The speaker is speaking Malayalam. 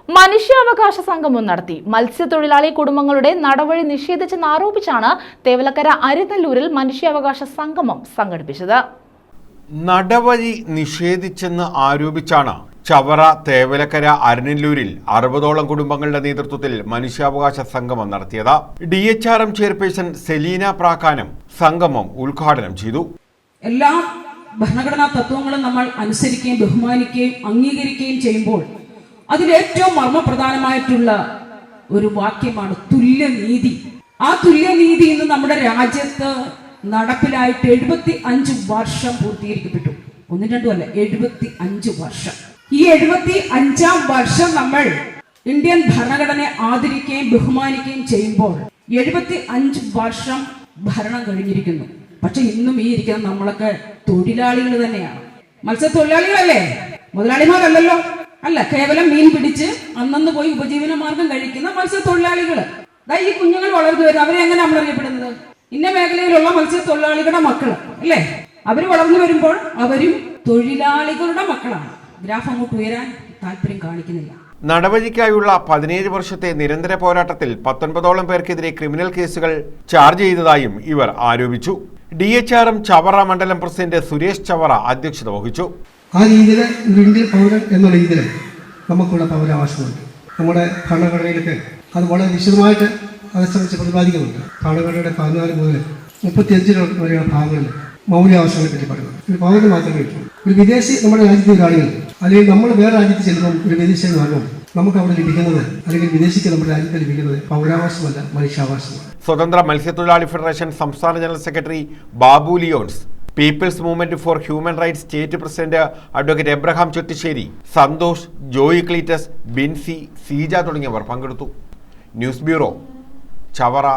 മനുഷ്യാവകാശ സംഗമം നടത്തി. മത്സ്യത്തൊഴിലാളി കുടുംബങ്ങളുടെ നടവഴി നിഷേധിച്ചെന്നാരോപിച്ചാണ് തേവലക്കര അരിനെല്ലൂരിൽ മനുഷ്യാവകാശ സംഗമം സംഘടിപ്പിച്ചത്. നടവഴി നിഷേധിച്ചെന്ന് ആരോപിച്ചാണ് ചവറ തേവലക്കര അരിനെല്ലൂരിൽ 60ഓളം കുടുംബങ്ങളുടെ നേതൃത്വത്തിൽ മനുഷ്യാവകാശ സംഗമം നടത്തിയത്. DHRM ചെയർപേഴ്സൺ സെലീന പ്രാക്കാനം സംഗമം ഉദ്ഘാടനം ചെയ്തു. എല്ലാ ഭരണഘടനാ തത്വങ്ങളും നമ്മൾ അനുസരിക്കുകയും ബഹുമാനിക്കുകയും അംഗീകരിക്കുകയും ചെയ്യുമ്പോൾ അതിലേറ്റവും മർമ്മപ്രധാനമായിട്ടുള്ള ഒരു വാക്യമാണ് തുല്യനീതി. ആ തുല്യനീതി ഇന്ന് നമ്മുടെ രാജ്യത്ത് നടപ്പിലായിട്ട് 75 വർഷം പൂർത്തീകരിക്കപ്പെട്ടു. 1-2 അല്ല, 75 വർഷം. ഈ 75ാം വർഷം നമ്മൾ ഇന്ത്യൻ ഭരണഘടനയെ ആദരിക്കുകയും ബഹുമാനിക്കുകയും ചെയ്യുമ്പോൾ 75 വർഷം ഭരണം കഴിഞ്ഞിരിക്കുന്നു. പക്ഷെ ഇന്നും ഈ ഇരിക്കുന്ന നമ്മളൊക്കെ തൊഴിലാളികൾ തന്നെയാണ്. മത്സ്യത്തൊഴിലാളികളല്ലേ, മുതലാളിമാരല്ലല്ലോ. അല്ല, കേവലം മീൻ പിടിച്ച് അന്നന്ന് പോയി ഉപജീവന മാർഗം കഴിക്കുന്ന മത്സ്യത്തൊഴിലാളികൾ. ഈ കുഞ്ഞുങ്ങൾ വളർന്നു വരുന്നത് അവരെ എങ്ങനെ നമ്മൾ അറിയപ്പെടുന്നത്? ഇന്ന മേഖലയിലുള്ള മത്സ്യത്തൊഴിലാളികളുടെ മക്കൾ അല്ലേ? അവര് വളർന്നു വരുമ്പോൾ അവരും തൊഴിലാളികളുടെ മക്കളാണ്. ഗ്രാഫ് അങ്ങോട്ട് ഉയരാൻ താല്പര്യം കാണിക്കുന്നില്ല. നടവഴിക്കായുള്ള 17 വർഷത്തെ നിരന്തര പോരാട്ടത്തിൽ 19ഓളം പേർക്കെതിരെ ക്രിമിനൽ കേസുകൾ ചാർജ് ചെയ്തതായും ഇവർ ആരോപിച്ചു. DHRM ചവറ മണ്ഡലം പ്രസിഡന്റ് സുരേഷ് ചവറ അധ്യക്ഷത വഹിച്ചു. ആ രീതിയിൽ ഇന്ത്യൻ പൗരൻ എന്നുള്ള രീതിയിൽ നമുക്കുള്ള പൗരാവകാശമുണ്ട്. നമ്മുടെ ഭരണഘടനയിലൊക്കെ അത് വളരെ വിശദമായിട്ട് അതേ സംബന്ധിച്ച് പ്രതിപാദിക്കുന്നുണ്ട്. ഭരണഘടനയുടെ 14 മുതൽ 35 വരെയുള്ള ഭാഗങ്ങളിൽ മൗലികാവകാശങ്ങളെ പറ്റി പറയുന്നത്. ഒരു പൗരന് മാത്രമേ പറ്റൂ. ഒരു വിദേശി നമ്മുടെ രാജ്യത്തെ ഒരാളുകൾ അല്ലെങ്കിൽ നമ്മൾ വേറെ രാജ്യത്ത് ചെല്ലുമ്പോൾ ഒരു വിദേശിയെ പറഞ്ഞാൽ നമുക്ക് അവിടെ ലഭിക്കുന്നത് അല്ലെങ്കിൽ വിദേശിക്ക് നമ്മുടെ രാജ്യത്ത് ലഭിക്കുന്നത് പൗരാവകാശമല്ല, മനുഷ്യാവകാശമാണ്. സ്വതന്ത്ര മത്സ്യത്തൊഴിലാളി ഫെഡറേഷൻ സംസ്ഥാന general secretary Babu Leons, People's Movement for Human Rights state president advocate Abraham Chettissery, Santhosh, Joy Cleetus, Binsy, Seeja തുടങ്ങിയവർ പങ്കെടുത്തു. News bureau, Chavara.